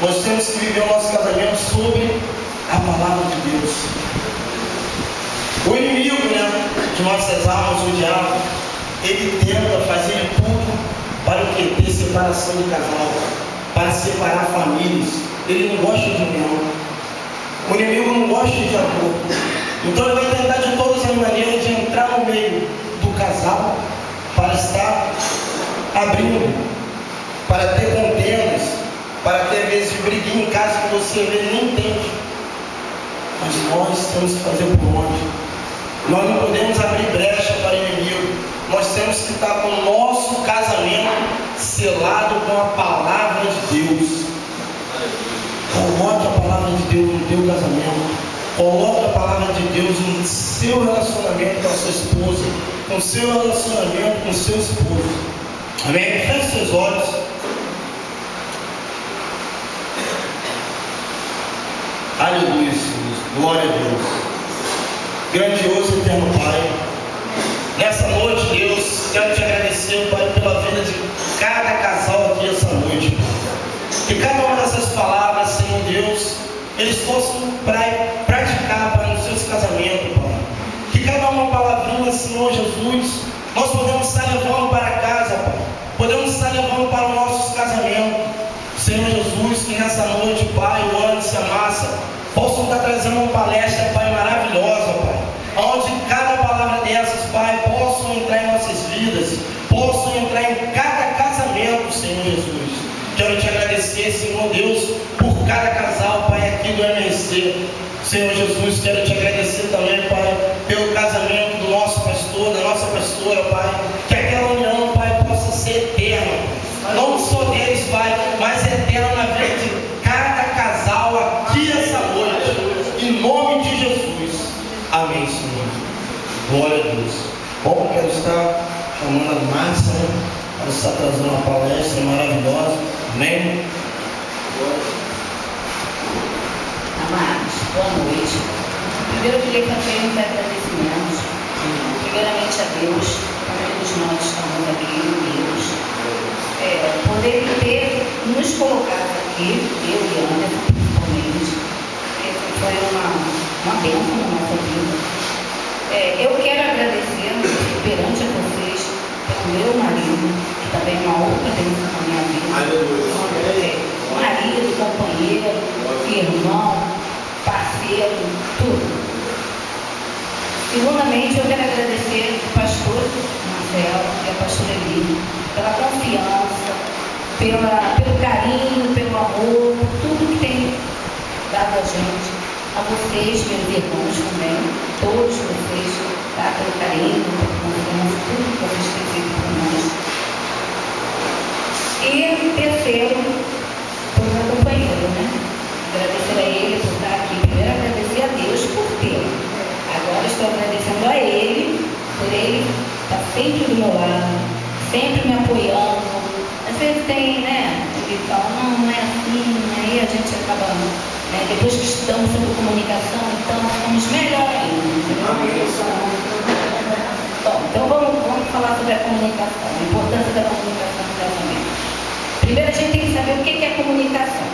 Nós temos que viver o nosso casamento sobre a palavra de Deus. O inimigo, de nossas almas, o diabo, ele tenta fazer tudo para o quê? Ter separação do casal, para separar famílias. Ele não gosta de união. O inimigo não gosta de amor. Então ele vai tentar de todas as maneiras de entrar no meio do casal para estar abrindo, para ter contendas, para ter às vezes briguinha em casa que você às vezes nem entende. Mas nós temos que fazer por onde? Nós não podemos abrir brecha para o inimigo. Nós temos que estar com o nosso casamento selado com a palavra de Deus. Coloque a palavra de Deus no teu casamento. Coloque a palavra de Deus no seu relacionamento com a sua esposa, no seu relacionamento com o seu esposo. Amém? Feche seus olhos. Aleluia, Senhor. Glória a Deus. Grandioso e eterno Pai, nessa noite, Deus, quero te agradecer, Pai, pela vida de cada casal aqui essa noite, Pai. Que cada uma dessas palavras, Senhor Deus, eles possam praticar, Pai, nos seus casamentos, Pai. Que cada uma palavrinha, Senhor Jesus, nós podemos estar levando para casa, Pai. Podemos estar levando para os nossos casamentos. Senhor Jesus, que nessa noite, Pai, o Anderson e a Massa possam estar trazendo uma palestra, Pai, maravilhosa, Pai. Onde cada palavra dessas, Pai, possam entrar em nossas vidas, possam entrar em cada casamento, Senhor Jesus. Quero te agradecer, Senhor Deus, por cada casal, Pai, aqui do MRC. Senhor Jesus, quero te agradecer também, Pai, pelo casamento do nosso pastor, da nossa pastora, Pai. Que aquela união, Pai, possa ser eterna. Não só deles, Pai, mas eterna na vida de cada casal aqui essa noite. Em nome de Jesus. Amém, Senhor. Glória a Deus. Bom, quero estar chamando a Márcia, para estar trazendo uma palestra maravilhosa. Amém? Amados, boa noite. Primeiro eu queria fazer uns agradecimentos. Primeiramente a Deus, todos nós estamos aqui unidos. Poder ter nos colocado aqui, eu e Anderson principalmente, foi uma bênção na nossa vida. Eu quero agradecer perante a vocês pelo meu marido, que também é uma outra bênção na minha vida. Marido, companheiro, irmão, parceiro, tudo. Segundamente, eu quero agradecer ao pastor Marcelo e a pastora Eli pela confiança, pelo carinho, pelo amor, por tudo que tem dado a gente, a vocês, meus irmãos também, todos vocês, tá? Pelo carinho, pela confiança, tudo que vocês têm feito por nós. E terceiro, por meu companheiro, agradecer a ele por estar aqui. Primeiro agradecer a Deus por ter. Agora estou agradecendo a ele, por ele estar sempre do meu lado, sempre me apoiando. Às vezes tem, ele fala, não é assim, aí a gente acaba, depois que estudamos sobre comunicação, então ficamos melhor ainda. Bom, então vamos falar sobre a comunicação, a importância da comunicação no casamento. Primeiro a gente tem que saber o que é comunicação.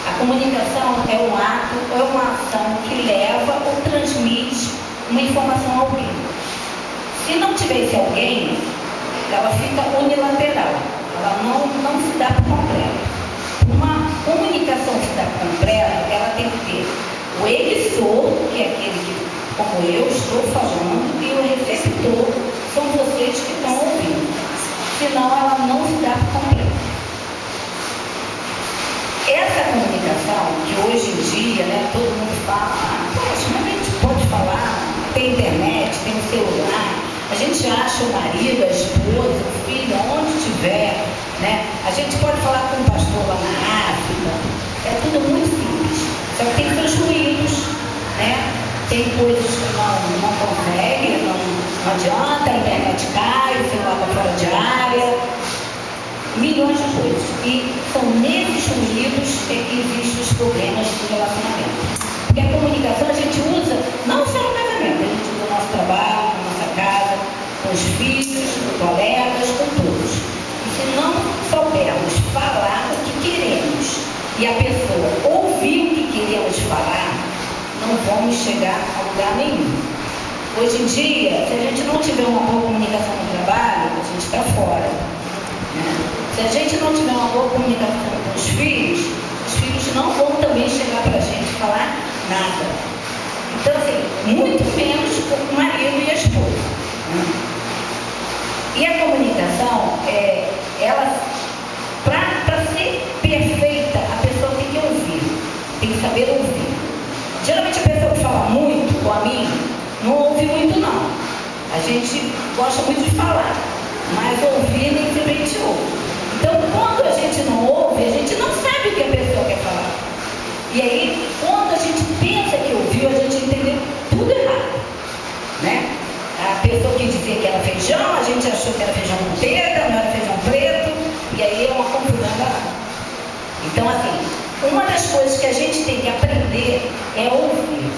A comunicação é um ato, é uma ação que leva ou transmite uma informação a alguém. Se não tiver esse alguém, ela fica unilateral, ela não se dá por completo. Uma comunicação se dá completa, ela tem que ter o emissor, que é aquele que, como eu estou falando, e o receptor, são vocês que estão ouvindo. Senão ela não se dá por completo. Essa comunicação, que hoje em dia, todo mundo fala, poxa, mas a gente pode falar, tem internet, tem o celular, a gente acha o marido, a esposa, o filho, onde estiver, a gente pode falar com o pastor lá na África, é tudo muito simples, só que tem seus ruídos, tem coisas que não consegue, não adianta, a internet cai, o celular está fora de área, milhões de coisas. E são nesses ruídos que existem os problemas do relacionamento. Porque a comunicação a gente usa não só no casamento, a gente usa no nosso trabalho, na nossa casa, com os filhos, com colegas, com todos. E se não soubermos falar o que queremos e a pessoa ouvir o que queríamos falar, não vamos chegar a lugar nenhum. Hoje em dia, se a gente não tiver uma boa comunicação no trabalho, a gente está fora. Né? Se a gente não tiver uma boa comunicação com os filhos não vão também chegar para a gente falar nada. Então, assim, muito menos o marido e a esposa. Né? E a comunicação, para ser perfeita, a pessoa tem que ouvir, tem que saber ouvir. Geralmente a pessoa que fala muito, com a mim, não ouve muito não. A gente gosta muito de falar, mas ouvir nem sempre a gente ouve. Então, quando a gente não ouve, a gente não sabe o que a pessoa quer falar. E aí, quando a gente pensa que ouviu, a gente entendeu tudo errado. Né? A pessoa que dizia que era feijão, a gente achou que era feijão com pera, não era feijão preto, e aí é uma confusão danada. Então, assim, uma das coisas que a gente tem que aprender é ouvir.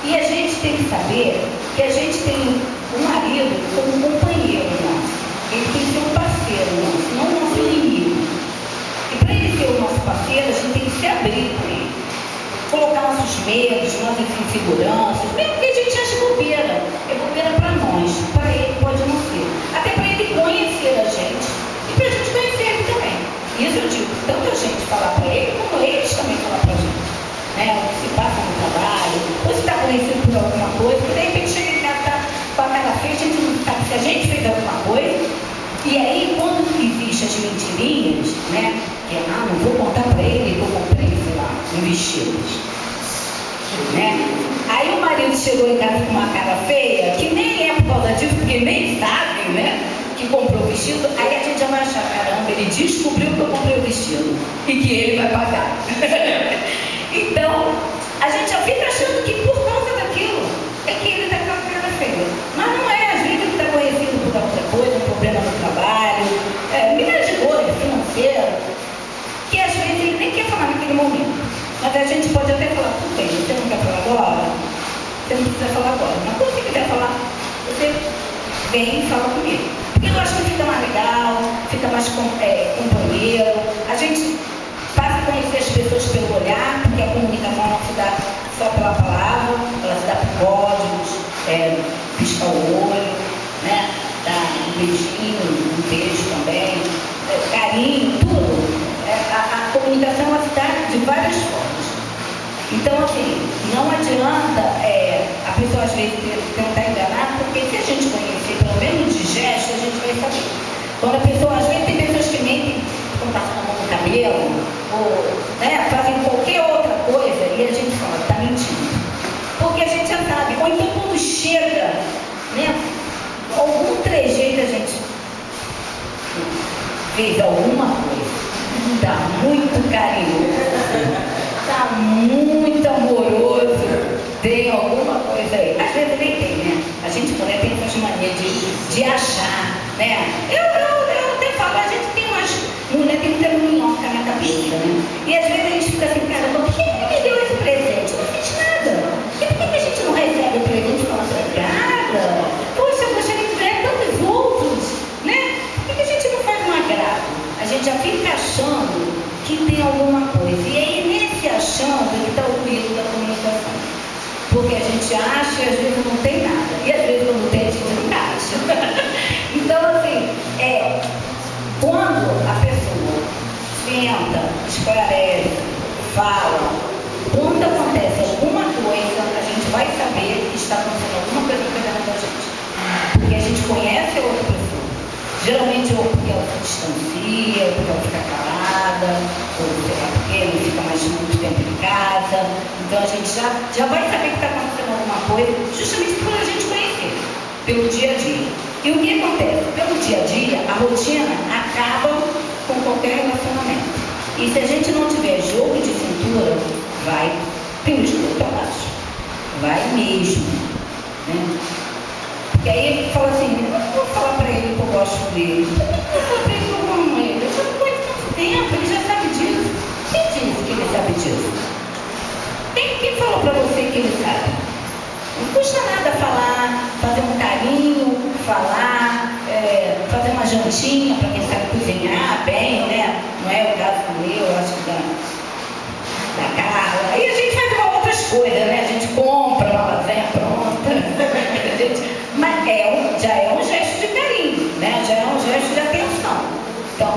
E a gente tem que saber que a gente tem um marido como companheiro nosso. Ele tem que ser um parceiro nosso, não o nosso inimigo. E para ele ser o nosso parceiro, a gente tem que se abrir com ele. Colocar nossos medos, nossas inseguranças, mesmo que a gente ache bobeira. É bobeira para nós, para ele pode não ser. Até para ele conhecer a gente e para a gente conhecer ele também. Isso eu digo, tanto a gente falar para ele, como eles também falar para a gente. Né? O que se passa no trabalho, ou se está conhecido por alguma coisa, que de repente chega em casa, tá com a cara feia, a gente não sabe se a gente fez alguma coisa. E aí, quando existem as mentirinhas, né? Que não vou contar para ele que eu comprei, sei lá, um vestido. Né? Aí o marido chegou em casa com uma cara feia, que nem é por causa disso, porque nem sabe, né? Que comprou o vestido, aí a gente já vai achar, caramba, ele descobriu que eu comprei o vestido e que ele vai pagar. Então, a gente já fica achando que por causa daquilo é que ele está com a cara feia. Mas não é, às vezes ele está conhecido por outra coisa, um problema no trabalho, milhares de coisas, financeira, que às vezes ele nem quer falar naquele momento. Mas a gente pode até falar, tudo bem, você não quer falar agora? Você não precisa falar agora. Mas quando você quiser falar, você vem e fala comigo. Porque eu acho que fica mais legal, fica mais companheiro. A gente passa a conhecer as pessoas pelo olhar, porque a comunicação não se dá só pela palavra, ela se dá por códigos, piscar o olho, né? Dar um beijinho, um beijo também, carinho, tudo. A comunicação ela se dá de várias formas. Então, assim, não adianta a pessoa às vezes tentar enganar, porque se a gente conhecer pelo menos de gesto, a gente vai saber. Quando a pessoa, às vezes tem pessoas que mentem, quando passam a mão no cabelo, ou fazem qualquer outra coisa, e a gente fala, está mentindo. Porque a gente já sabe. Ou então quando chega, né, algum trejeito a gente fez alguma coisa. Está muito carinhoso, está muito amoroso, tem alguma coisa aí. Às vezes nem tem, né? A gente mulher tem essa mania de achar, né? Eu até falo, a gente tem umas mulher tem muita minhoca na cabeça, né? E às vezes a gente fica assim, caramba, por que ele me deu esse presente? Eu não fiz nada. E por que a gente não recebe o presente e fala, obrigada? Poxa, eu gostaria de ganhar tantos outros, né? Por que a gente não faz um agrado? A gente já fica achando que tem alguma coisa. E aí, nesse achando, é que está o perigo da comunicação. Porque a gente acha e às vezes não tem nada. E às vezes quando tem, a gente não acha. Então, assim, quando a pessoa senta, esclarece, fala, quando acontece alguma coisa, a gente vai saber que está acontecendo alguma coisa pegando da gente. Porque a gente conhece a outra pessoa. Geralmente ou porque ela se distancia, ou porque ela fica calada, ou sei lá porque não fica mais muito tempo em casa. Então a gente já vai saber que está acontecendo alguma coisa, justamente por a gente conhecer, pelo dia a dia. E o que acontece? Pelo dia a dia, a rotina acaba com qualquer relacionamento. E se a gente não tiver jogo de cintura, vai pelo escuro para baixo. Vai mesmo. Né? E aí ele fala assim, eu não vou falar para ele que eu gosto dele. Eu não vou falar para ele que eu amo ele. Eu já não conheço tanto tempo, ele já sabe disso. Quem disse que ele sabe disso? Quem falou para você que ele sabe? Não custa nada falar, fazer um carinho, falar, fazer uma jantinha para quem sabe cozinhar bem, né? Não é o caso meu, eu acho que da Carla. Aí a gente faz outras coisas, né? A gente compra uma lasanha pronta. Mas já é um gesto de carinho, né? Já é um gesto de atenção. Então,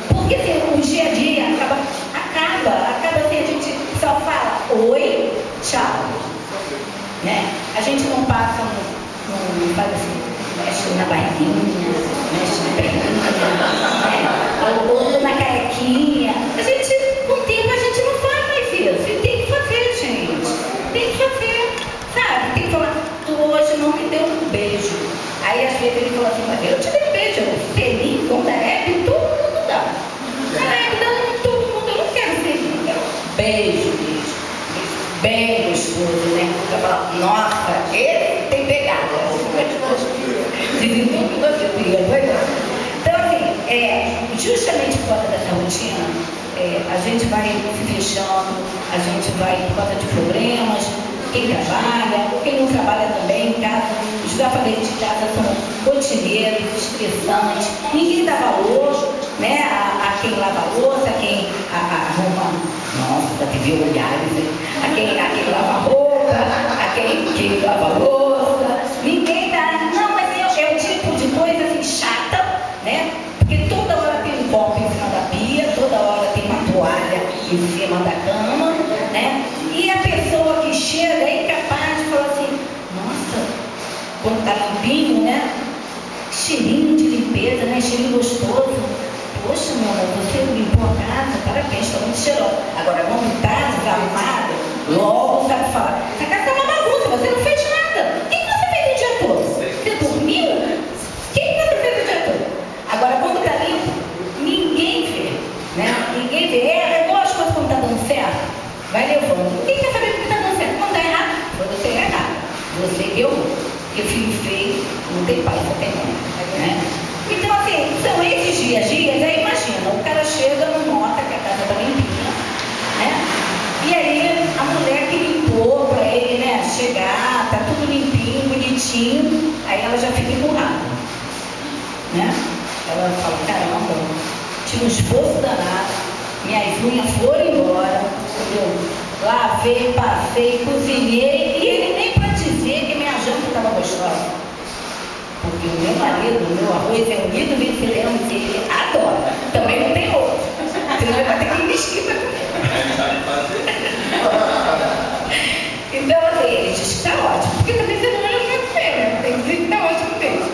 porque assim, o dia a dia acaba assim, a gente só fala oi, tchau. Né? A gente não passa não faz assim, mexe na barriguinha, mexe na perninha, né? Ou na carequinha. A gente, com o tempo, a gente não faz mais isso. E tem que fazer, gente. Tem que fazer. Sabe? Tem que falar, tu hoje não me deu um beijo. Aí às vezes ele fala assim, mas eu te dei um beijo. Selinho, quando é Hebe, todo mundo dá. Na Hebe dá todo mundo, eu não quero selinho, eu quero beijo, beijo. Bem gostoso, né? Eu falo, nossa, ele tem pegada. Dizem que você queria, não é? Então, assim, justamente por causa dessa rotina, a gente vai se fechando, a gente vai por causa de problemas. Quem trabalha, quem não trabalha também em casa, os afazeres de casa são rotineiros, estressantes, ninguém dá valor, né, a quem lava a louça, a quem arruma, nossa, que viu olhares, a quem lava a roupa, a quem lava a louça, ninguém dá, não, mas é um tipo de coisa assim chata, né, porque toda hora tem um copo em cima da pia, toda hora tem uma toalha em cima da cama, né, e a pessoa que chega é incapaz de falar assim, nossa, quando tá limpinho, né? Cheirinho de limpeza, né? Cheirinho gostoso. Poxa, meu amor, você limpou a casa, parabéns, está muito cheirosa. Agora, quando tá desarrumada, logo sabe falar, essa casa tá uma bagunça, você não fez nada. O que você fez o dia todo? Você dormiu? O que você fez o dia todo? Agora, quando tá limpo, ninguém vê, né? Ninguém vê. É igual as coisas quando tá dando certo. Vai levando. Quem quer saber o que está dando certo? Quando dá errado, foi você errado. Você que errou. Porque filho feio não tem pai, só tem mãe. Né? Então, assim, são esses dias. Aí imagina, o cara chega, não nota que a casa está limpinha, né? E aí a mulher que limpou para ele, né, chegar, tá tudo limpinho, bonitinho, aí ela já fica empurrada. Né? Ela fala, caramba, tive um esforço danado. Minhas unhas foram embora, entendeu? Lavei, passei, cozinhei, e ele nem para dizer que minha janta estava gostosa. Porque o meu marido, o meu arroz é unido, vencedemos, e ele adora. Também não tem outro. Senão ele vai ter que investir para comer. Então, assim, ele diz que está ótimo. Porque também você não vai comer, né? Tem que dizer que está ótimo mesmo.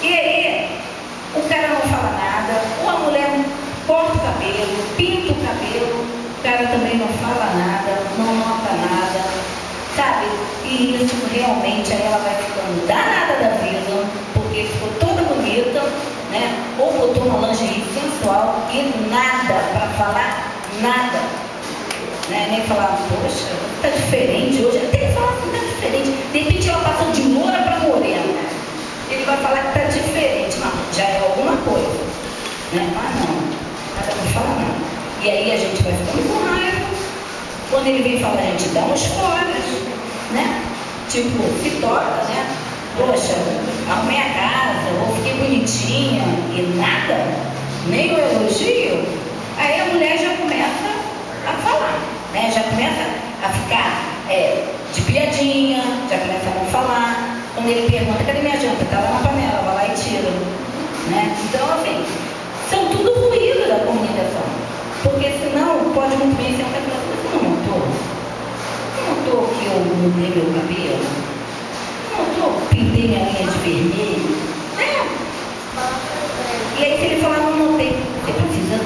E aí, o cara não fala nada, ou a mulher corta o cabelo, pinta o cabelo, o cara também não fala nada, não nota nada, sabe? E isso realmente aí ela vai ficando danada da vida, porque ficou toda bonita, né? Ou botou uma lingerie sensual e nada para falar, nada. Né? Nem falar, poxa, tá diferente hoje. Tem que falar que tá diferente. De repente ela passou de loura para morena. Ele vai falar que tá diferente, mas já é alguma coisa. Né? Mas não. Não fala nada. E aí a gente vai ficando com raiva. Quando ele vem falar, a gente dá uns foras, né? Tipo, se toca, né? Poxa, arrumei a casa, ou fiquei bonitinha, e nada, nem o elogio. Aí a mulher já começa a falar, né? Já começa a ficar de piadinha, já começa a não falar. Quando ele pergunta, cadê minha janta? Tá lá na panela, vai lá e tira. Né? Então, assim, são tudo ruído da comunicação. Porque senão pode muito bem ser uma pessoa, você não notou? Você notou que eu mudei meu cabelo? Você notou que pintei minha linha de vermelho? E aí se ele falar, não notei, você precisa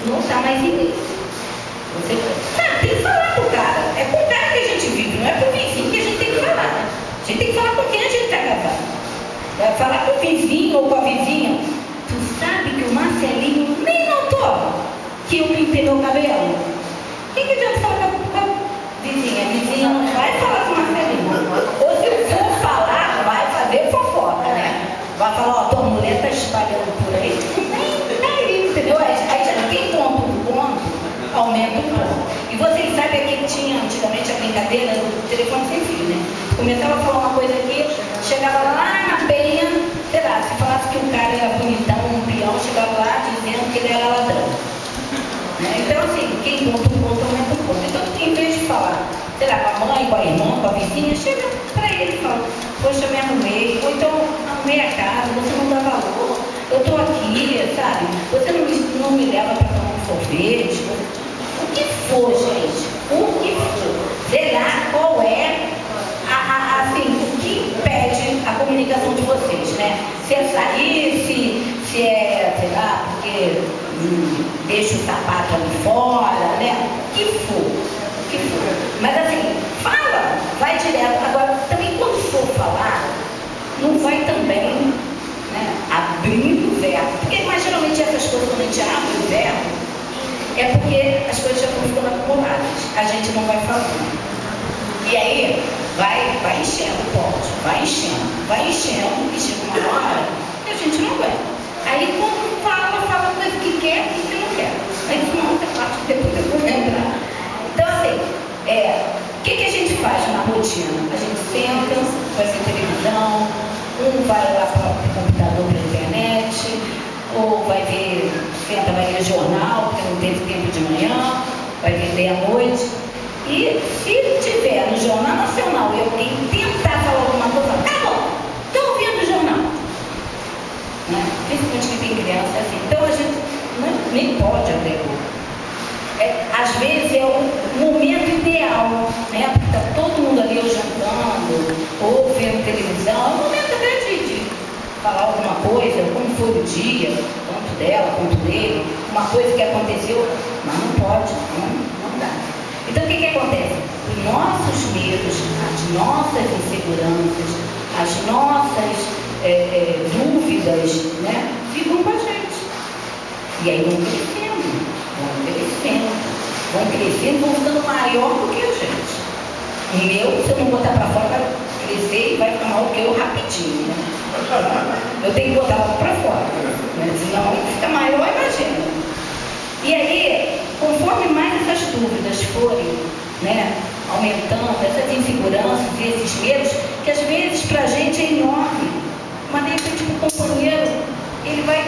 notar mais em mim. Você tem que falar pro cara. É com o cara que a gente vive, não é pro vizinho que a gente tem que falar. A gente tem que falar com quem a gente está casado. Vai falar com o vizinho ou com a vizinha. Tu sabe que o Marcelinho nem notou que eu pintei meu cabelo? Quem que adianta falar com a vizinha? A vizinha não vai falar com o Marcelinho. Ou se for falar, vai fazer fofoca, né? Vai falar, ó, tua mulher tá espalhando por aí. Nem tá aí, entendeu? Aí já quem conta um ponto, aumenta um ponto. E vocês sabem que tinha antigamente a brincadeira do telefone sem fio, né? Começava a falar uma coisa aqui, chegava lá na penha, sei lá, se falasse que o cara era bonitão, um peão, chegava lá dizendo que ele era ladrão. Né? Então, assim, quem conta um ponto aumenta um ponto. supondo. Então, em vez de falar, sei lá, com a mãe, com a irmã, com a vizinha, chega para ele e fala, poxa, eu me arrumei, ou então arrumei a casa, você não dá valor, eu estou aqui, sabe? Você não me leva para tomar um sorvete. O que for, gente, o que for. Sei lá qual é assim, o que impede a comunicação de vocês, né? Se é sair, se é, sei lá, porque deixa o sapato ali fora, né? O que for. Mas assim, fala, vai direto. Agora, também quando for falar, não vai também, né, abrir o verbo. Porque mas, geralmente essas coisas, quando a gente abre o verbo, é porque as coisas já estão ficando acumuladas. A gente não vai falando. E aí, vai enchendo o pote, vai enchendo, e chega uma hora que a gente não aguenta. Aí quando fala coisa que quer e que não quer. Aí uma outra parte que depois eu vou lembrar. Então assim, o que a gente faz na rotina? A gente senta, vai ver televisão, vai lá para o computador, para a internet, ou vai ler jornal, porque não teve tempo de manhã, vai ler à noite. E se tiver no Jornal Nacional e alguém tentar falar alguma coisa, tá bom, estou ouvindo o jornal. Né? Principalmente que tem criança assim. Então a gente nem pode abrir a boca. Às vezes é o momento ideal, né? Porque está todo mundo ali ou jantando, ou vendo televisão, é o momento até de falar alguma coisa, como foi o dia, tanto dela quanto dele, uma coisa que aconteceu, mas não pode, não dá. Então o que acontece? Os nossos medos, as nossas inseguranças, as nossas dúvidas, né, ficam com a gente. E aí vão crescendo, vão ficando maior do que a gente. O meu, se eu não botar para fora, vai crescer e vai ficar maior do que eu rapidinho, né? Eu tenho que botar para fora, né? Senão fica maior, imagina. E aí, conforme mais essas dúvidas forem, né, aumentando, essas inseguranças e esses medos, que às vezes para a gente é enorme, mas de repente o companheiro, ele vai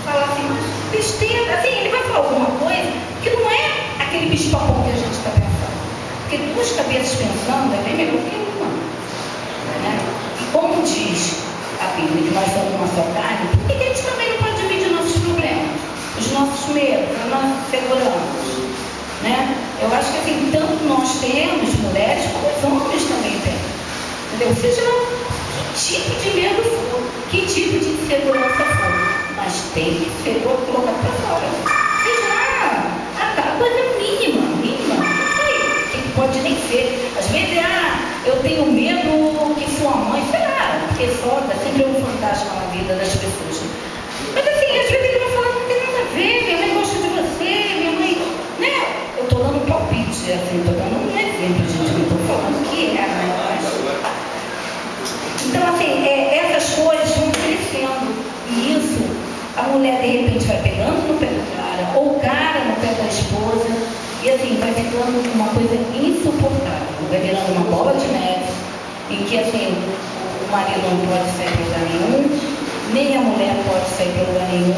falar assim, mas besteira, assim, ele vai falar alguma coisa que não é aquele bicho-papão que a gente está pensando. Porque duas cabeças pensando é bem melhor que uma. Né? E como diz a Bíblia, que nós somos uma só carne, por que a gente também não pode dividir nossos problemas? Os nossos medos, as nossas inseguranças, né? Eu acho que assim, tanto nós temos, mulheres, como os homens também têm. Entendeu? Seja que tipo de medo for, que tipo de insegurança for, mas tem que ser colocado para fora. Seja aquela coisa mínima, que pode nem ser. Às vezes, eu tenho medo que sua mãe, sei lá, porque solta sempre um fantasma na vida das pessoas. Mas assim, às vezes ele vai falar, não tem nada a ver, minha mãe gosta de você, minha mãe, né? Eu estou dando um palpite, assim, estou dando um exemplo, gente, não estou falando que é, né? Então, assim, essas coisas vão crescendo, e isso, a mulher de repente vai pegando no pé do cara, ou o cara no pé da esposa, e assim, vai ficando uma coisa insuportável, vai virando uma bola de neve, em que assim, o marido não pode sair para lugar nenhum, nem a mulher pode sair para lugar nenhum,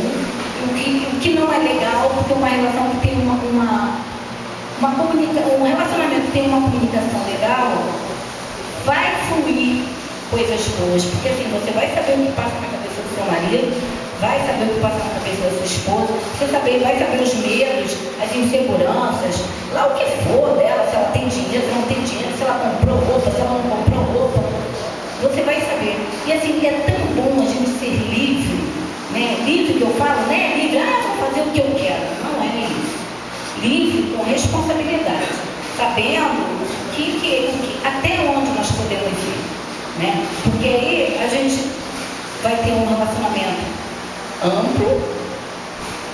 o que não é legal, porque uma relação que tem um relacionamento que tem uma comunicação legal, vai fluir coisas boas, porque assim, você vai saber o que passa na cabeça do seu marido, vai saber o que passa na cabeça da sua esposa, você vai saber os medos, as inseguranças, lá o que for dela, se ela tem dinheiro, se não tem dinheiro, se ela comprou roupa, se ela não comprou roupa, você vai saber. E assim, é tão bom a gente ser livre, né? Livre que eu falo, né? Livre, vou fazer o que eu quero. Não é isso. Livre com responsabilidade, sabendo até onde nós podemos ir, né? Porque aí a gente vai ter um relacionamento amplo,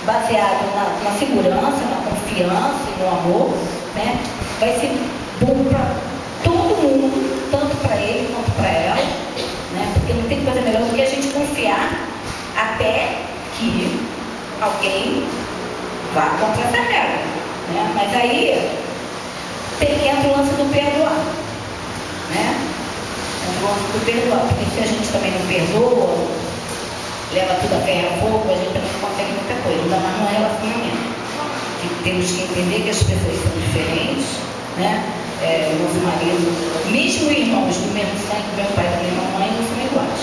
baseado na segurança, na confiança e no amor, né? Vai ser bom para todo mundo, tanto para ele quanto para ela, né? Porque não tem coisa melhor do que a gente confiar até que alguém vá contra essa regra, né? Mas aí entra o lance do perdoar, né? Entra o lance do perdoar, porque se a gente também não perdoa, leva tudo a ferro a fogo, a gente também não consegue muita coisa, ainda mais no relacionamento. que temos que entender que as pessoas são diferentes, né? Nosso marido, mesmo irmãos do mesmo sangue, do mesmo pai e da mesma mãe, não são iguais.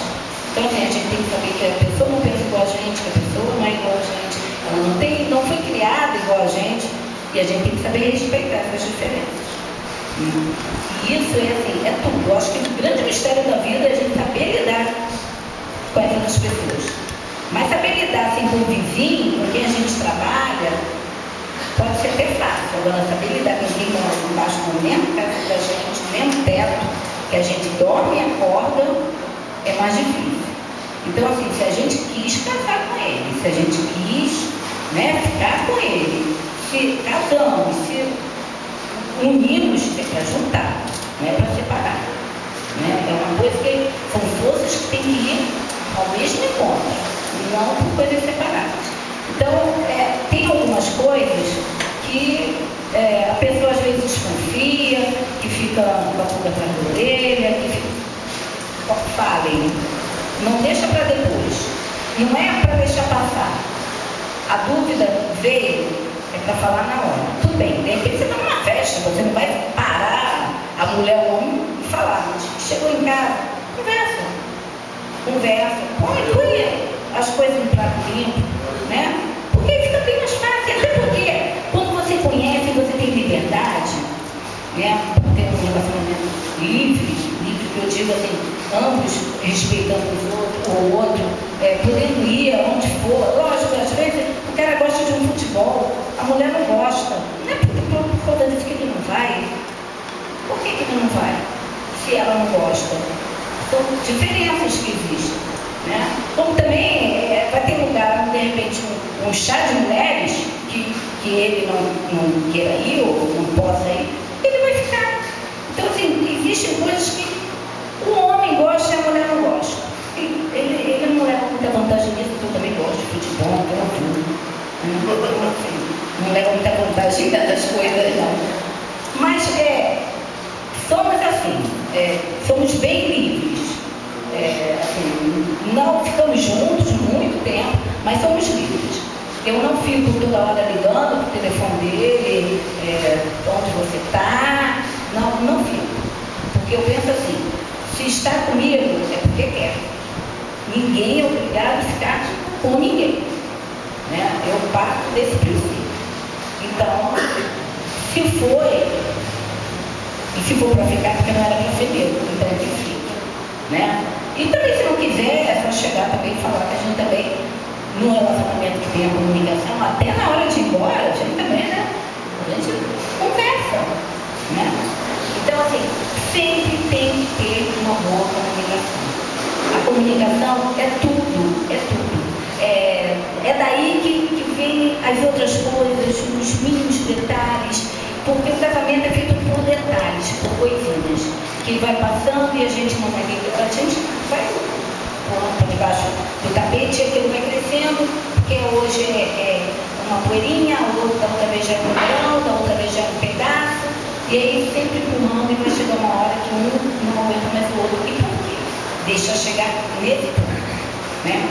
Então, assim, a gente tem que saber que a pessoa não pensa igual a gente, que a pessoa não é igual a gente, ela não foi criada igual a gente, e a gente tem que saber respeitar essas diferenças. E isso é tudo. Eu acho que o grande mistério da vida é a gente saber lidar com as outras pessoas. Mas saber lidar assim, com o vizinho, com quem a gente trabalha, pode ser até fácil. Agora, saber lidar com quem mora embaixo do mesmo teto da gente, no mesmo teto, que a gente dorme e acorda, é mais difícil. Então, assim, se a gente quis casar com ele, se a gente quis, né, ficar com ele, se casamos, se unimos, é para juntar, não é para separar. Né? É uma coisa que são forças que têm que ir ao mesmo encontro, não por coisas separadas. Então, tem algumas coisas que a pessoa às vezes desconfia, que fica com a pulga atrás da orelha, que fica... Falem, não deixa para depois, não é para deixar passar. A dúvida veio, é para falar na hora. Tudo bem, de repente você está numa festa, você não vai parar a mulher ou o homem e falar. Chegou em casa, conversa, põe as coisas no prato limpo, né? Porque fica bem mais fácil, até porque quando você conhece, você tem liberdade, né? Ter um relacionamento livre, que eu digo assim, ambos respeitando o outro, podendo ir aonde for. Lógico, às vezes o cara gosta de um futebol, a mulher não gosta. Não é por conta disso que ele não vai. Por que ele não vai? Se ela não gosta. São diferenças que existem. Né? Como também vai ter lugar, de repente, um chá de mulheres que ele não queira ir ou não possa ir, ele vai ficar. Então, assim, existem coisas que o homem gosta e a mulher não gosta. Ele não leva muita vantagem nisso, porque eu também gosto de futebol, então não leva muita vantagem das coisas, não. Mas somos assim, somos bem livres. Assim, não ficamos juntos muito tempo, mas somos livres. Eu não fico toda hora ligando para o telefone dele, onde você está. Não fico. Porque eu penso assim, se está comigo é porque quer. Ninguém é obrigado a ficar com ninguém. Né? Eu parto desse princípio. Então, se for para ficar, porque não era para ser meu, então que fica. Né? E também, se não quiser, é só chegar também e falar que a gente também, no relacionamento que tem a comunicação, até na hora de ir embora, a gente também, né? A gente conversa. Né? Então, assim, sempre tem que ter uma boa comunicação. A comunicação é tudo, é tudo. É daí que vem as outras coisas, os mínimos detalhes, porque o casamento é feito por detalhes, por coisinhas, que vai passando e a gente não vai ver, a gente vai pondo para debaixo do tapete e aquilo vai crescendo, porque hoje é uma poeirinha, da outra vez já é um grão, da outra vez já é um pedaço, e aí sempre empurrando e vai chegar uma hora que um não aguenta mais o outro. E por quê? Deixa chegar nesse ponto. Né?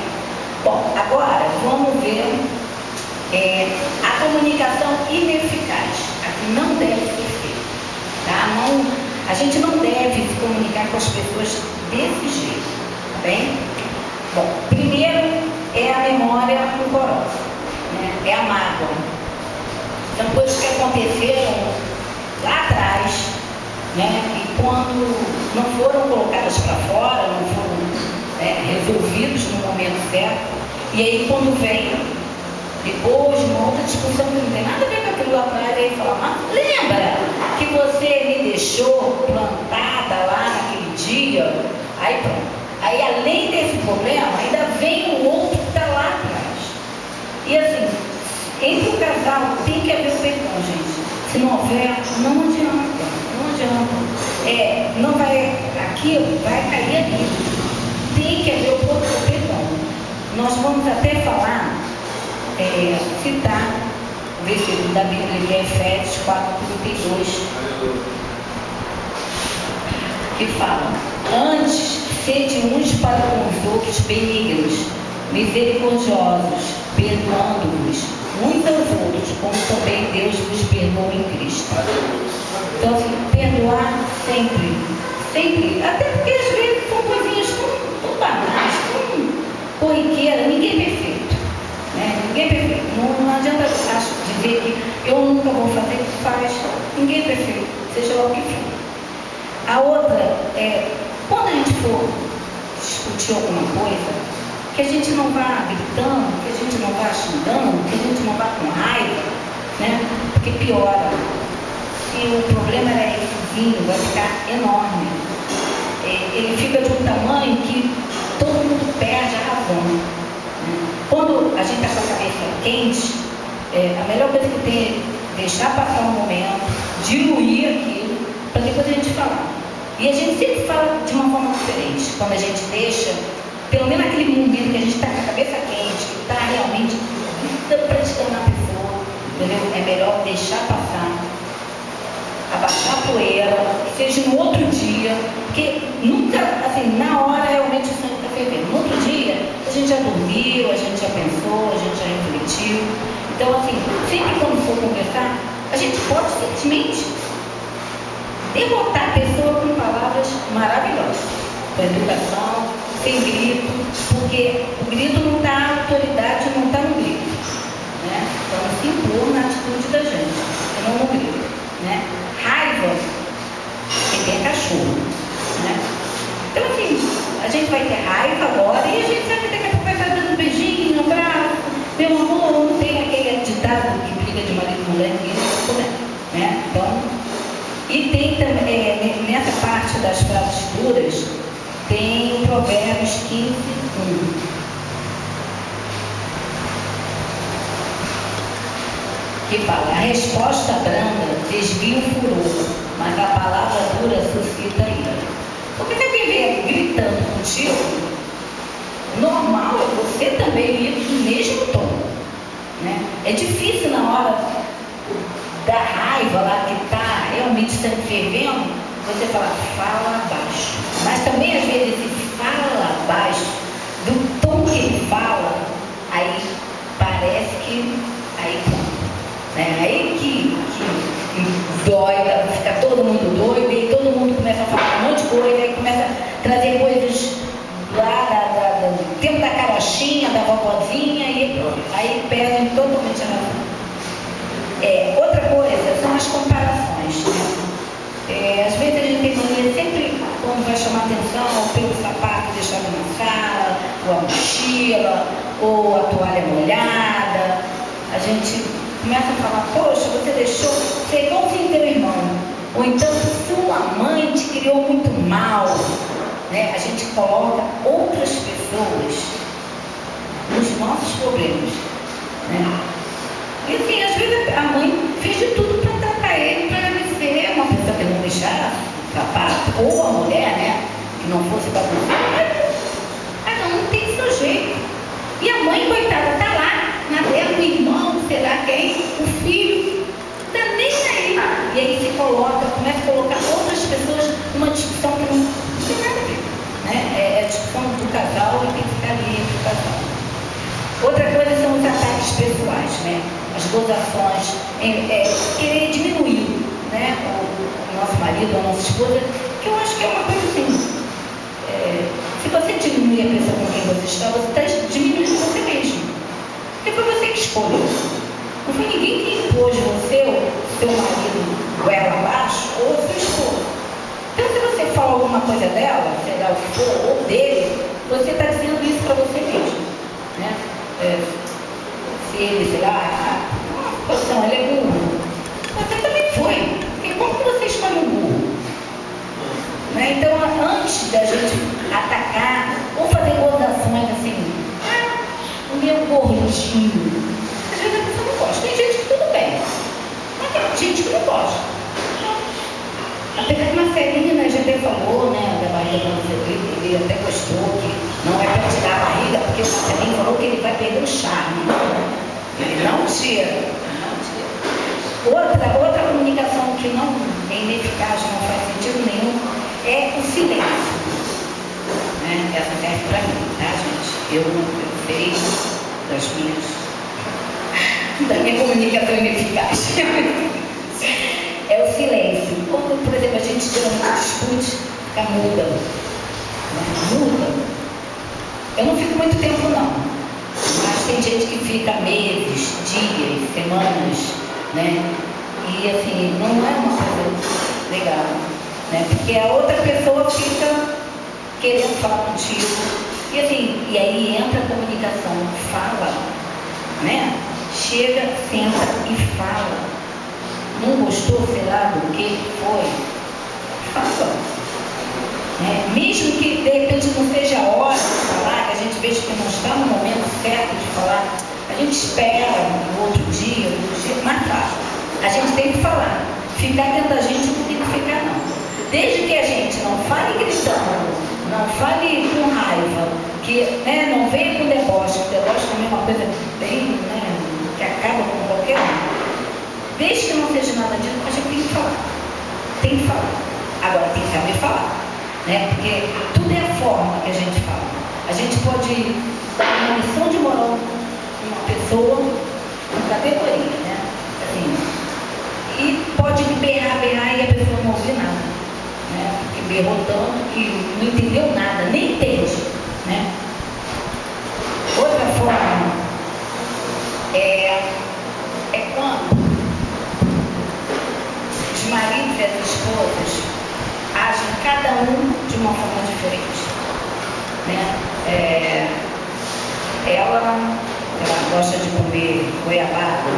Bom, agora vamos ver a comunicação ineficaz. A que não deve ser feita. Tá? A gente não deve se comunicar com as pessoas desse jeito. Tá bem? Bom, primeiro é a memória rancorosa. Né? É a mágoa. São coisas que aconteceram lá atrás, né? E quando não foram colocadas para fora, não foram resolvidos no momento certo, e aí quando vem depois uma outra discussão que não tem nada a ver com aquilo lá atrás, aí fala, mas lembra que você me deixou plantada lá naquele dia? Aí pronto. Aí além desse problema, ainda vem o outro que está lá atrás. E assim, entre o casal tem que haver o perdão, gente. Se não houver, não adianta. Não vai, aquilo vai cair ali. Tem que haver o perdão. Nós vamos até falar, citar o versículo da Bíblia, que é Efésios 4:32, que fala: antes, sede uns para com os outros benignos, misericordiosos, perdoando-vos uns aos outros, como também perdoou em Cristo. Então, assim, perdoar sempre, sempre, até porque às vezes são coisinhas tão banais, tão corriqueiras, ninguém é perfeito. Né? Ninguém é perfeito. Não adianta dizer que eu nunca vou fazer o que faz. Ninguém é perfeito, seja lá o que for. A outra é, quando a gente for discutir alguma coisa, que a gente não vá gritando, que a gente não vá xingando, que a gente não vá com raiva, né? Porque piora. E o problema era esse, vai ficar enorme. Ele fica de um tamanho que todo mundo perde a razão. Quando a gente está com a cabeça quente, a melhor coisa que tem é deixar passar um momento, diluir aquilo, para depois a gente falar. E a gente sempre fala de uma forma diferente. Quando a gente deixa, pelo menos naquele momento que a gente está com a cabeça quente, que está realmente praticando a pessoa, entendeu? É melhor deixar passar, abaixar a poeira, que seja no outro dia, porque nunca, assim, na hora realmente o sangue está fervendo. No outro dia, a gente já dormiu, a gente já pensou, a gente já refletiu. Então, assim, sempre quando for conversar, a gente pode simplesmente derrotar a pessoa com palavras maravilhosas, com educação, sem grito, porque o grito não está, a autoridade não está no grito, né? Então, se impor na atitude da gente, não no grito, né? Raiva, que tem cachorro, né? Então, assim, a gente vai ter raiva agora e a gente sabe que daqui a pouco vai estar dando beijinho, abraço, meu amor, não tem aquele ditado que briga de marido e mulher, né? Então, e tem também, nessa parte das frases duras, tem Provérbios 15, 1. Que fala, a resposta branda desvia o furor, mas a palavra dura suscita ira. Porque se alguém vier gritando contigo, normal é você também ir no mesmo tom. Né? É difícil na hora da raiva lá que está realmente sendo fervendo, você fala abaixo. Mas também às vezes esse fala abaixo, do tom que ele fala, aí parece que aí que dói, fica todo mundo doido, e todo mundo começa a falar um monte de coisa, aí começa a trazer coisas lá do tempo da carochinha, da vovozinha, e aí perdem totalmente a razão. Outra coisa são as comparações. Às vezes a gente tem mania sempre, quando vai chamar atenção, pelo sapato deixado na sala, ou a mochila, ou a toalha molhada, a gente começa a falar, poxa, você deixou, você é igualzinho teu irmão, ou então sua mãe te criou muito mal, né? A gente coloca outras pessoas nos nossos problemas, né? E assim, às vezes a mãe fez de tudo para tratar ele, para ele ser uma pessoa que não deixasse sapato, ou a mulher, né, que não fosse bagunçada, mas cada um tem seu jeito. E a mãe, coitada, está lá, na dela, o irmão, sei lá quem, o filho, não está nem aí. E aí se coloca, começa a colocar outras pessoas numa discussão que não tem nada a ver. Né? É a discussão do casal e tem que ficar ali entre o casal. Outra coisa são os ataques pessoais, né? As gozações, querer diminuir, né? O nosso marido, a nossa esposa, que eu acho que é uma coisa assim. Se você diminuir a pessoa com quem você está diminuindo você mesmo. Porque foi você que escolheu. Não foi ninguém que impôs você, o seu marido, goela abaixo, ou o seu esposo. Então, se você fala alguma coisa dela, sei lá o que for, ou dele, você está dizendo isso para você mesmo. Né? Se ele, sei lá, ele é burro. Você também foi. E como que você escolhe um burro? Né? Então, antes da gente atacar, ou fazer gozações assim, o meu gordinho. Às vezes a pessoa não gosta. Tem gente que tudo bem, mas tem gente que não gosta. Apesar de uma Marcelina já até falou, né, da barriga do Marcelino, ele até gostou que não é para tirar a barriga, porque o Marcelino falou que ele vai perder o charme. Ele não tira. Outra comunicação que não é ineficaz, não faz sentido nenhum, é o silêncio. Né? Essa serve para mim, tá, gente? Eu sei da minha comunicação ineficaz. É o silêncio. Quando, por exemplo, a gente geralmente discute, fica muda. Né? Muda. Eu não fico muito tempo, não. Mas tem gente que fica meses, dias, semanas, né? E assim, não é uma coisa legal, né? Porque a outra pessoa fica querendo falar contigo. E assim, e aí entra a comunicação, fala, né? Chega, senta e fala. Não gostou, sei lá, do que foi? Fala. Né? Mesmo que de repente não seja a hora de falar, que a gente veja que não está no momento certo de falar, a gente espera no outro dia, mas fala. A gente tem que falar. Ficar dentro da gente não tem que ficar, não. Desde que a gente não fale gritando, não fale com raiva, que, né, não venha com deboche, porque deboche também é uma coisa bem, né, que acaba com qualquer um. Desde que não seja nada disso, a gente tem que falar. Tem que falar. Agora tem que saber falar. Né? Porque tudo é a forma que a gente fala. A gente pode dar uma lição de moral para uma pessoa com categoria, né? Assim, e pode berrar e a pessoa não ouvir nada. Né? Porque berrou tanto que não entendeu nada, nem entende. Né? Outra forma é quando os maridos e as esposas agem cada um de uma forma diferente. Né? Ela gosta de comer goiabada,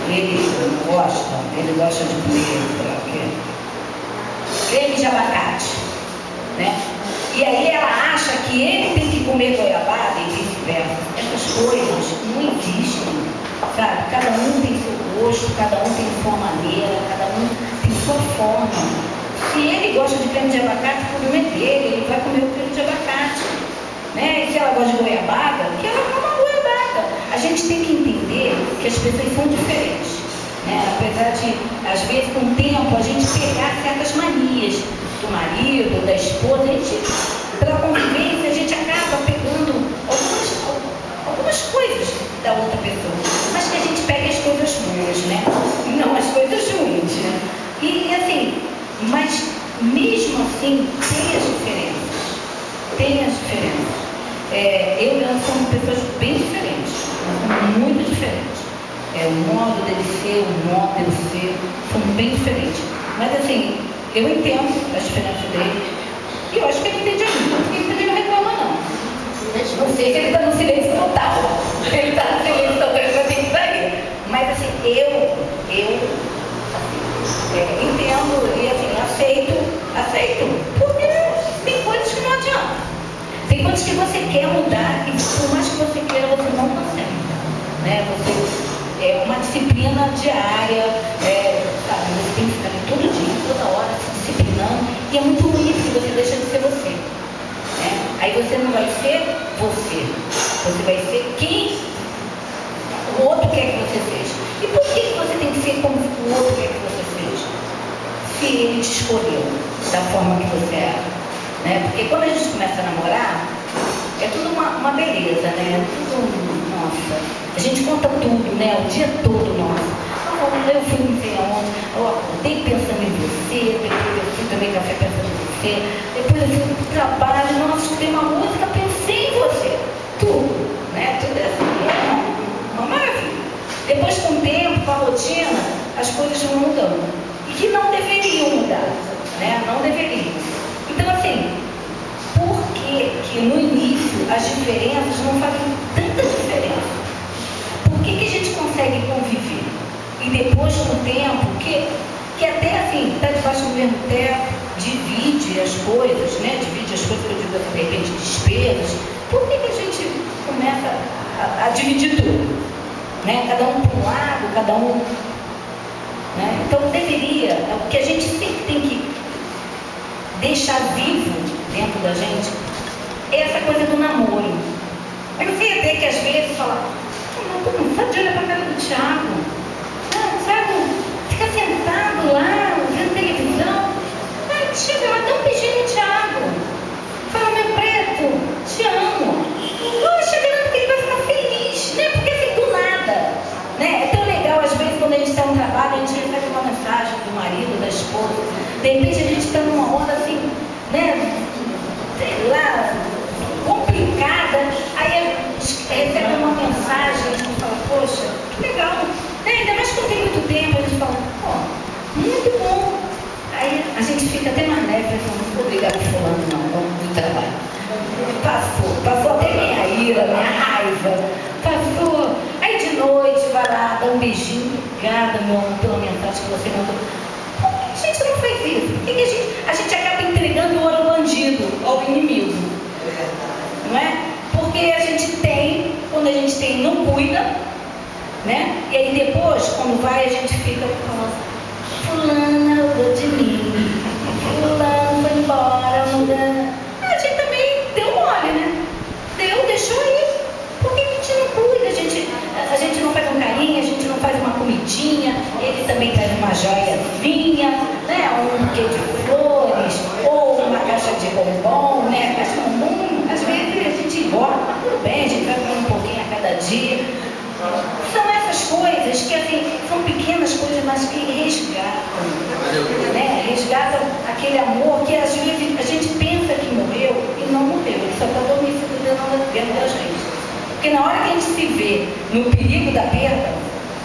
ele não gosta, ele gosta de comer, sei lá o quê, creme de abacate. Né? E aí ela acha que ele tem que comer goiabada e vice-versa. Essas coisas não existem, sabe? Cada um tem seu gosto, cada um tem sua maneira, cada um tem sua forma. Se ele gosta de creme de abacate, o problema é dele, ele vai comer o creme de abacate. Né? E se ela gosta de goiabada, que ela coma goiabada. A gente tem que entender que as pessoas são diferentes. Né? Apesar de, às vezes, com o tempo, a gente pegar certas manias do marido, da esposa, a gente, pela convivência, a gente acaba pegando algumas coisas da outra pessoa. Mas que a gente pega as coisas boas, né? Não as coisas ruins. Né? E assim, mas mesmo assim tem as diferenças. Tem as diferenças. Eu e ela somos pessoas bem diferentes. Nós somos muito diferentes. O modo dele ser, o modo dele ser, somos bem diferentes. Mas assim, eu entendo as diferenças dele. E eu acho que ele entende a minha, porque ele também não reclama, não. Não sei se ele está no silêncio total. Ele está no silêncio total, ele vai ter que sair. Mas assim, eu entendo e assim, aceito, porque tem coisas que não adianta. Tem coisas que você quer mudar e por mais que você queira, você não consegue. Né? É uma disciplina diária, sabe? Você tem que ficar ali todo dia, toda hora, se disciplinando, e é muito ruim porque você deixa de ser você. Né? Aí você não vai ser você vai ser quem o outro quer que você seja. E por que você tem que ser como o outro quer que você seja? Se ele te escolheu da forma que você é. Né? Porque quando a gente começa a namorar, é tudo uma beleza, né? Tudo, nossa, a gente conta tudo, né? O dia todo, nossa. Eu fui não sei aonde, eu acordei pensando em você, depois eu fui também café pensando em você, depois eu fui pro trabalho, nossa, escutei uma música, pensei em você. Tudo, né? Tudo é assim, uma maravilha. Depois, com o tempo, com a rotina, as coisas vão mudando. E que não deveriam mudar, né? Não deveriam. Então, assim, por que no início as diferenças não fazem tanta diferença? Por que a gente consegue conviver? E depois, com o tempo, que até assim, está debaixo do mesmo teto, divide as coisas, né? Divide as coisas que eu digo, de repente, despesas. Por que a gente começa a dividir tudo? Né? Cada um para um lado, cada um. Né? Então, deveria, o que a gente sempre tem que deixar vivo dentro da gente é essa coisa do namoro. Eu sei até que às vezes fala, não, tu não sabe de olhar para a cara do Thiago. Não, sabe, fica sentado lá, vendo televisão. Chega lá, dá um beijinho no Thiago. Fala, meu preto, te amo. Chega lá porque ele vai ficar feliz, né? Porque assim, do nada. Né? É tão legal às vezes quando quando a gente está no trabalho, a gente recebe uma mensagem do marido, da esposa. De repente a gente está numa hora assim, né? Sei lá, complicada. Aí a gente recebe uma mensagem, a gente fala, poxa, que legal. Né? Ainda mais que eu tenho muito tempo, a gente fala, pô, muito bom. Aí a gente fica até mais leve, falando, obrigado fulano, não, do trabalho. Passou até minha ira, minha raiva. Passou. Aí de noite vai lá, dá um beijinho. Obrigada, meu amor, pela mensagem que você mandou. Por que a gente não faz isso? Por que a gente acaba entregando o ouro ao bandido, ao inimigo? Não é? Porque a gente tem, quando a gente tem, não cuida, né? E aí depois, quando vai, a gente fica falando, fulana mudou de mim, fulano foi embora, mudando. A gente também deu mole, né? Deixou ir. Porque a gente não cuida, a gente não faz um carinho, a gente não faz uma comidinha, ele também traz uma joiazinha, né? Um buquê de flores, ou uma caixa de bombom, né? Caixa de bombom, às vezes a gente engorda, mas tudo bem, a gente vai comer um pouquinho a cada dia. São essas coisas que, assim, são pequenas coisas, mas que resgatam, né? Resgatam aquele amor que às vezes a gente pensa que morreu e não morreu, ele só está adormecido dentro da gente. Porque na hora que a gente se vê no perigo da perda,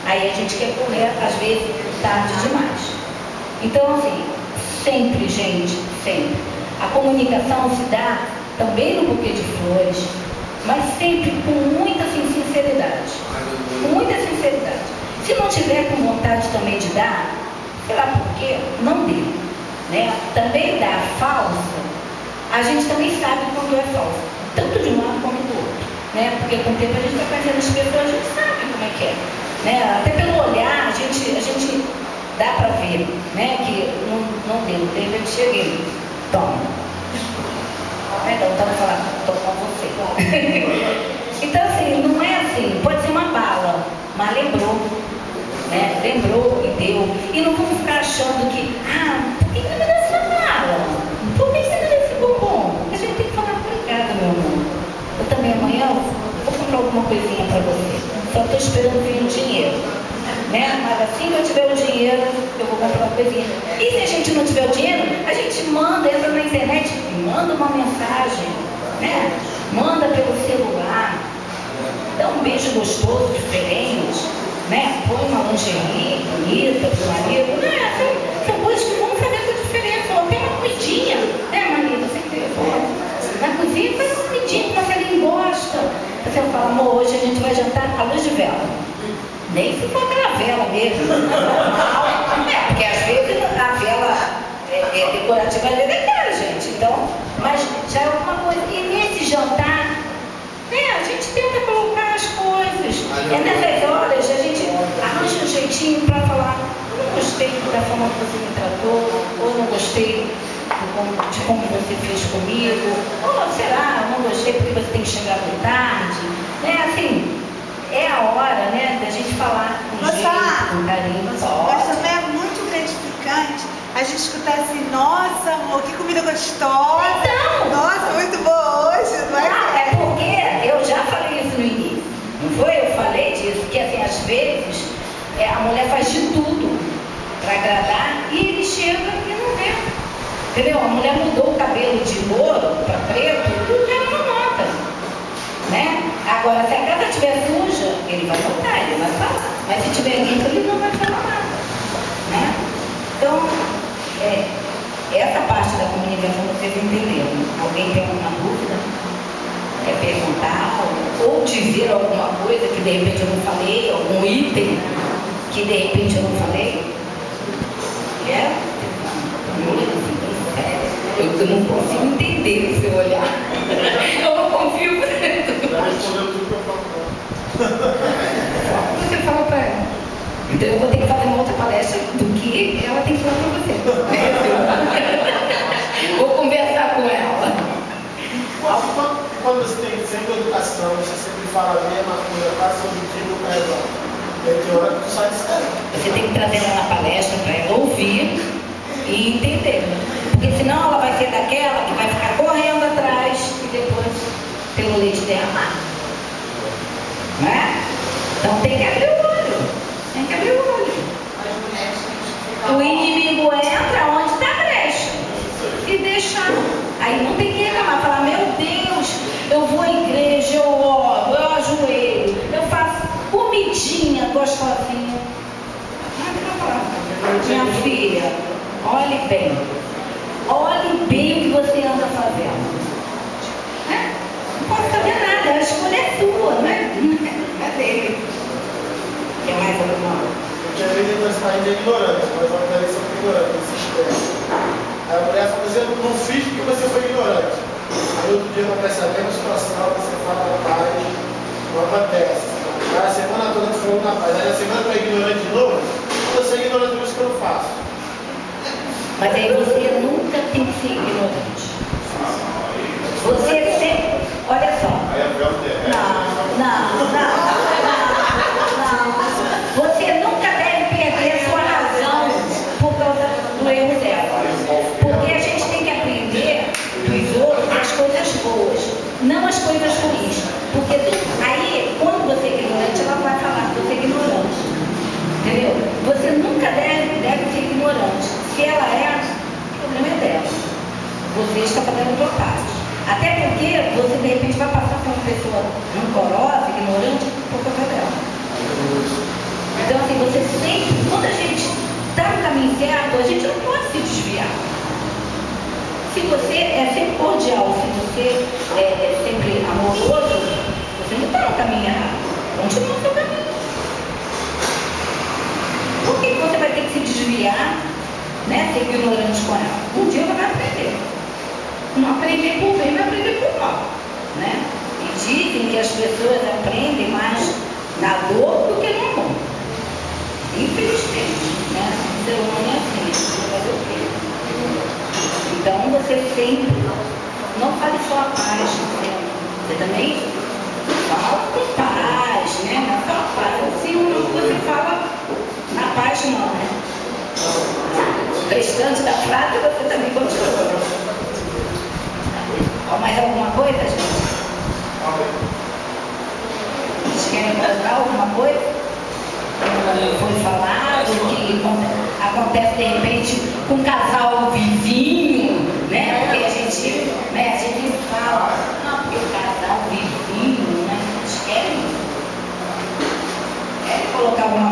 aí a gente quer correr, às vezes, tarde demais. Então, assim, sempre, gente, sempre. A comunicação se dá também no buquê de flores, mas sempre com muita sinceridade. Com muita sinceridade. Se não tiver com vontade também de dar, sei lá por quê, não dê. Né? Também dar falsa, a gente também sabe quando é falsa, tanto de um lado quanto do outro. Né? Porque com o tempo a gente vai conhecendo as pessoas, a gente sabe como é que é. Né? Até pelo olhar, a gente dá para ver, né? Que não deu, de repente cheguei. Toma. Perdão, estava falando, estou com você. Então, assim, não é assim, pode ser uma bala, mas lembrou. Né? Lembrou e deu. E não vamos ficar achando que, por que você me deu essa bala? Por que você me deu esse bombom? A gente tem que falar, obrigada, meu amor. Eu também amanhã vou comprar alguma coisinha para você. Só estou esperando vir o dinheiro. Né? Mas assim que eu tiver o dinheiro, eu vou comprar uma coisinha. E se a gente não tiver o dinheiro, a gente manda, entra na internet e manda uma mensagem. Né? Manda pelo celular. Dá um beijo gostoso, diferente. Né? Põe uma lingerie bonita pro marido. São coisas que vão fazer toda a diferença. Ou tem uma comidinha. Né, marido? Você telefone. Na cozinha faz uma comidinha que você nem gosta. Você fala, amor, hoje a gente vai jantar à luz de vela. Nem se for aquela vela mesmo. Porque às vezes a vela decorativa é cara, gente. Então, mas já é alguma coisa. E nesse jantar, a gente tenta colocar as coisas. Nessas horas a gente arranja um jeitinho para falar, não gostei da forma que você me tratou, ou não gostei de como você fez comigo, ou será, não gostei porque você tem chegado tarde. Assim, é a hora, da gente falar com jeito, com carinho. Mas também é muito gratificante a gente escutar assim, nossa amor, que comida gostosa. Então, nossa, muito boa hoje, não é? É porque eu já falei isso no início, não foi? Eu falei disso, que assim, às vezes a mulher faz de tudo para agradar e ele chega e não vê. Entendeu? A mulher mudou o cabelo de louro para preto e o cara não nota. Né? Agora, se a casa estiver suja, ele vai notar, ele vai falar. Mas se estiver limpo, ele não vai falar nada. Né? Então, essa parte da comunicação vocês entenderam. Alguém tem alguma dúvida? Quer perguntar? Ou dizer alguma coisa que de repente eu não falei? Algum item que de repente eu não falei? Quer? Eu não consigo entender o seu olhar. Eu não confio pra ele. Você fala pra ela. Então eu vou ter que fazer uma outra palestra do que ela tem que falar pra você. Vou conversar com ela. Quando você tem sempre educação, você sempre fala a mesma coisa, passa o dia para ela. Tem hora que tu sai de sério. Você tem que trazer ela na palestra para ela ouvir e entender. Porque senão ela vai ser daquela que vai ficar correndo atrás e depois pelo leite derramado. Não é? Então tem que abrir o olho. Tem que abrir o olho. Minha filha, olhe bem o que você anda fazendo. Né? Não posso fazer nada, a escolha é sua, não é dele. Quer mais alguma? Porque a vida dos pais é ignorante, mas a mulher são ignorantes, não se esquece. Aí a mulher fala, eu não fiz porque você foi ignorante. Aí outro dia acontece a mesma situação, você fala na paz, não acontece. Aí a semana toda tu falou na paz, aí a semana tu é ignorante de novo, você é ignorante por isso que eu não faço. Mas aí você nunca tem que ser ignorante. Você sempre, olha só. Não. Você nunca deve perder a sua razão por causa do erro dela. Porque a gente tem que aprender dos outros as coisas boas, não as coisas ruins. Porque aí, quando você é ignorante, ela vai falar que você é ignorante. Entendeu? Você nunca deve ser ignorante. Se ela é, o problema é dela. Você está fazendo a sua parte. Até porque você de repente vai passar por uma pessoa rancorosa, ignorante, por causa dela. Então assim, você sempre, quando a gente está no caminho certo, a gente não pode se desviar. Se você é sempre cordial, se você é sempre amoroso, você não está no caminho errado. Continua no seu caminho. Por que você vai ter que se desviar, né, ser ignorante com ela? Um dia você vai aprender. Não aprender por bem, mas aprender por mal, né? E dizem que as pessoas aprendem mais na dor do que no amor. Infelizmente, né? O ser humano é assim, vai fazer o quê? Então você sempre não fale só a paz, você também fala com paz, né? Não só a paz. Se você fala na paz não, né? O restante da frase você também continua. Mais alguma coisa, gente? Vocês querem colocar alguma coisa? Foi falado que acontece de repente com um casal vizinho, né? Porque a gente fala, não, porque o casal vizinho, né? Vocês querem colocar alguma